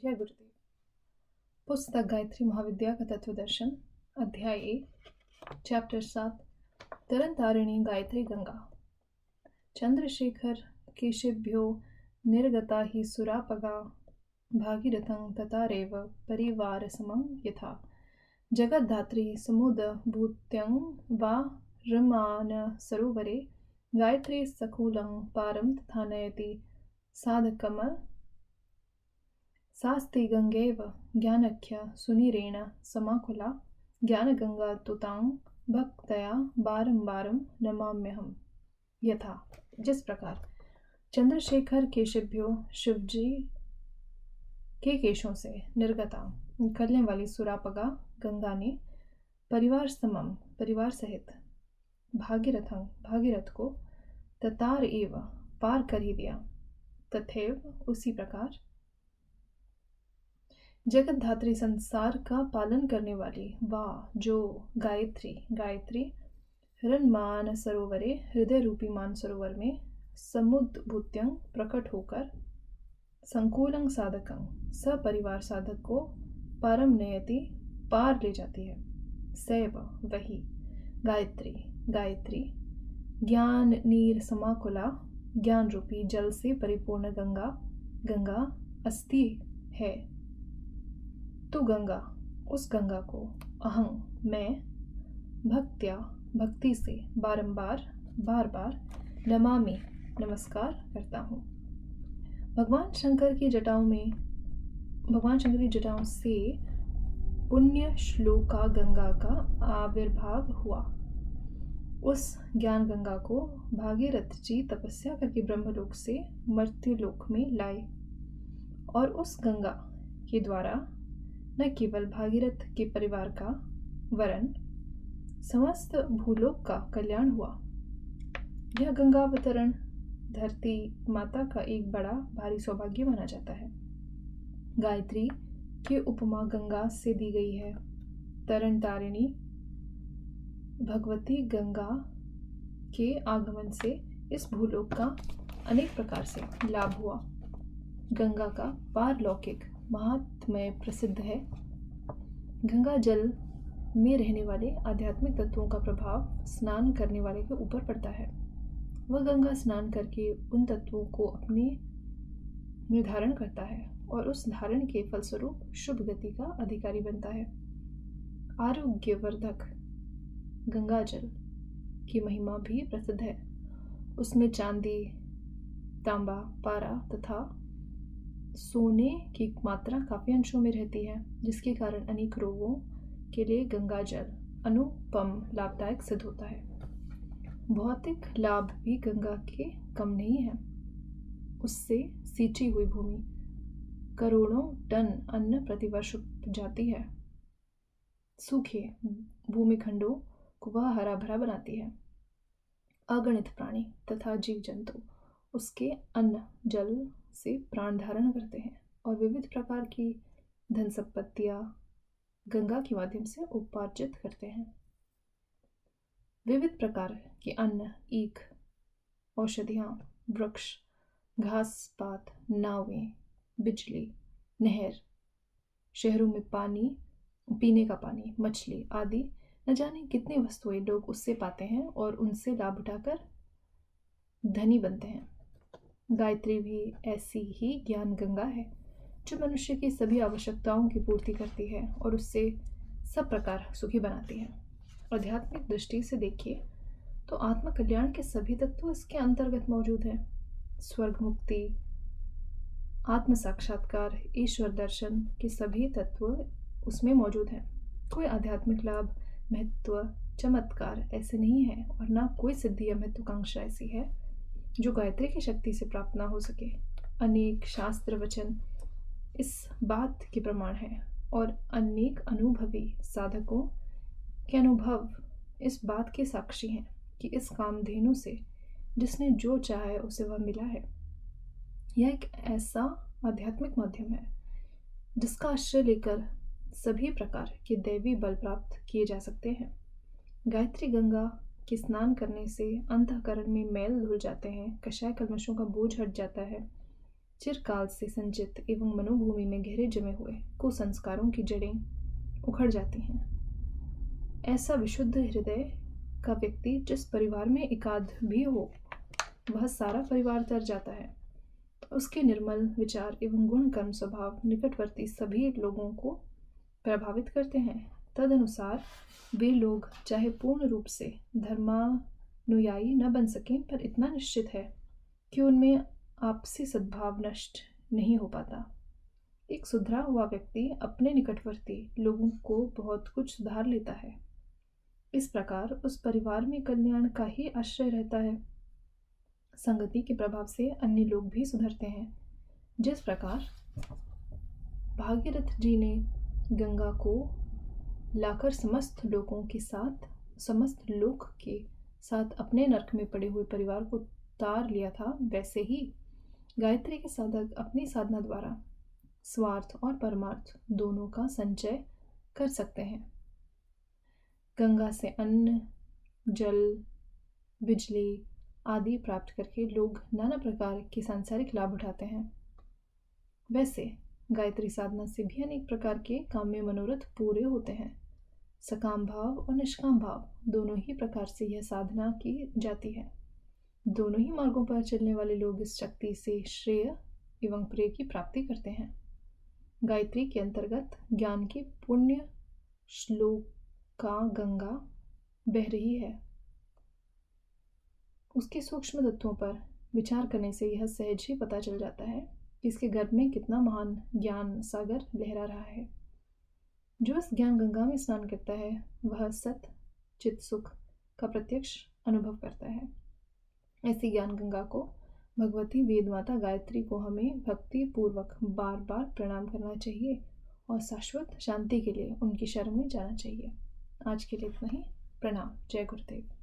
जय गुरुदेव। पुस्तक गायत्री महाविद्या का तत्व दर्शन, अध्याय 1, चैप्टर 7, तरन तारिणी गायत्री गंगा। चंद्रशेखर केशिभ्यो निर्गता ही सुरापगा भागीरथं ततारेव परिवार समं यथा जगद्धात्री समुदभूत्यं वा रमान सरोवरे गायत्री सकुलं पारं तथा नयति साधकमल सास्ति गंगेव ज्ञानख्य सुनीरेण समाकुला ज्ञानगंगा तुतां भक्तया बारंबारं नमाम्यहम्। यथा, जिस प्रकार चंद्रशेखर केशिभ्यो शिवजी के केशों से निर्गता निकलने वाली सुरापगा गंगा ने परिवार समम परिवार सहित भागीरथ को ततार एव पार कर ही दिया, तथैव उसी प्रकार जगद्धात्री संसार का पालन करने वाली वाह जो गायत्री हिरण्मान सरोवरे हृदय रूपी मान सरोवर में समुद्भूत्यं प्रकट होकर संकुलं साधकं सपरिवार साधक को पारम नयति पार ले जाती है। सैव वही गायत्री ज्ञान नीर समाकुला ज्ञान रूपी जल से परिपूर्ण गंगा अस्ति है। तो गंगा उस गंगा को अहं मैं भक्ति से बार बार नमामि नमस्कार करता हूँ। भगवान शंकर की जटाओं से पुण्य श्लोका गंगा का आविर्भाव हुआ। उस ज्ञान गंगा को भागीरथ जी तपस्या करके ब्रह्मलोक से मर्त्युलोक में लाए और उस गंगा के द्वारा न केवल भागीरथ के परिवार का वरन समस्त भूलोक का कल्याण हुआ। यह गंगावतरण धरती माता का एक बड़ा भारी सौभाग्य माना जाता है। गायत्री की उपमा गंगा से दी गई है। तरन तारिणी भगवती गंगा के आगमन से इस भूलोक का अनेक प्रकार से लाभ हुआ। गंगा का पारलौकिक महात्म्य प्रसिद्ध है। गंगा जल में रहने वाले आध्यात्मिक तत्वों का प्रभाव स्नान करने वाले के ऊपर पड़ता है। वह गंगा स्नान करके उन तत्वों को अपने निर्धारण करता है और उस धारण के फलस्वरूप शुभ गति का अधिकारी बनता है। आरोग्यवर्धक गंगा जल की महिमा भी प्रसिद्ध है। उसमें चांदी, तांबा, पारा तथा सोने की मात्रा काफी अंशों में रहती है, जिसके कारण अनेक रोगों के लिए गंगा जल अनुपम लाभदायक सिद्ध होता है। भौतिक लाभ भी गंगा के कम नहीं है। उससे सींची हुई भूमि करोड़ों टन अन्न प्रतिवर्ष उपजाती है। सूखे भूमिखंडों को वह हरा भरा बनाती है। अगणित प्राणी तथा जीव जंतु उसके अन्न जल से प्राण धारण करते हैं और विविध प्रकार की धन संपत्तियां गंगा के माध्यम से उपार्जित करते हैं। विविध प्रकार के अन्न, ईख, औषधियां, वृक्ष, घास पात, नावें, बिजली, नहर, शहरों में पानी, पीने का पानी, मछली आदि न जाने कितनी वस्तुएं लोग उससे पाते हैं और उनसे लाभ उठाकर धनी बनते हैं। गायत्री भी ऐसी ही ज्ञान गंगा है जो मनुष्य की सभी आवश्यकताओं की पूर्ति करती है और उससे सब प्रकार सुखी बनाती है। आध्यात्मिक दृष्टि से देखिए तो आत्म कल्याण के सभी तत्व इसके अंतर्गत मौजूद हैं। स्वर्ग मुक्ति, आत्म साक्षात्कार, ईश्वर दर्शन के सभी तत्व उसमें मौजूद हैं। कोई आध्यात्मिक लाभ, महत्व, चमत्कार ऐसे नहीं है और ना कोई सिद्धि या महत्वाकांक्षा ऐसी है जो गायत्री की शक्ति से प्राप्त ना हो सके। अनेक शास्त्र वचन इस बात के प्रमाण हैं और अनेक अनुभवी साधकों के अनुभव इस बात के साक्षी हैं कि इस कामधेनु से जिसने जो चाहा है उसे वह मिला है। यह एक ऐसा आध्यात्मिक माध्यम है जिसका आश्रय लेकर सभी प्रकार के दैवी बल प्राप्त किए जा सकते हैं। गायत्री गंगा के स्नान करने से अंतःकरण में मैल धुल जाते हैं, कषाय कल्मशों का बोझ हट जाता है, चिरकाल से संचित एवं मनोभूमि में गहरे जमे हुए कुसंस्कारों की जड़ें उखड़ जाती हैं। ऐसा विशुद्ध हृदय का व्यक्ति जिस परिवार में एकाध भी हो, वह सारा परिवार तर जाता है। उसके निर्मल विचार एवं गुण कर्म स्वभाव निकटवर्ती सभी लोगों को प्रभावित करते हैं। तदनुसार वे लोग चाहे पूर्ण रूप से धर्मानुयायी न बन सकें, पर इतना निश्चित है कि उनमें आपसी सद्भाव नष्ट नहीं हो पाता। एक सुधरा हुआ व्यक्ति अपने निकटवर्ती लोगों को बहुत कुछ सुधार लेता है। इस प्रकार उस परिवार में कल्याण का ही आश्रय रहता है। संगति के प्रभाव से अन्य लोग भी सुधरते हैं। जिस प्रकार भागीरथ जी ने गंगा को लाकर समस्त लोक के साथ अपने नरक में पड़े हुए परिवार को तार लिया था, वैसे ही गायत्री के साधक अपनी साधना द्वारा स्वार्थ और परमार्थ दोनों का संचय कर सकते हैं। गंगा से अन्न, जल, बिजली आदि प्राप्त करके लोग नाना प्रकार के सांसारिक लाभ उठाते हैं। वैसे गायत्री साधना से भी अनेक प्रकार के काम्य मनोरथ पूरे होते हैं। सकाम भाव और निष्काम भाव दोनों ही प्रकार से यह साधना की जाती है। दोनों ही मार्गों पर चलने वाले लोग इस शक्ति से श्रेय एवं प्रिय की प्राप्ति करते हैं। गायत्री के अंतर्गत ज्ञान की पुण्य श्लोका गंगा बह रही है। उसके सूक्ष्म तत्वों पर विचार करने से यह सहज ही पता चल जाता है कि इसके गर्भ में कितना महान ज्ञान सागर लहरा रहा है। जो इस ज्ञान गंगा में स्नान करता है वह सत चित सुख का प्रत्यक्ष अनुभव करता है। ऐसी ज्ञान गंगा को भगवती वेद माता गायत्री को हमें भक्ति पूर्वक बार बार प्रणाम करना चाहिए और शाश्वत शांति के लिए उनकी शरण में जाना चाहिए। आज के लिए इतना ही। प्रणाम। जय गुरुदेव।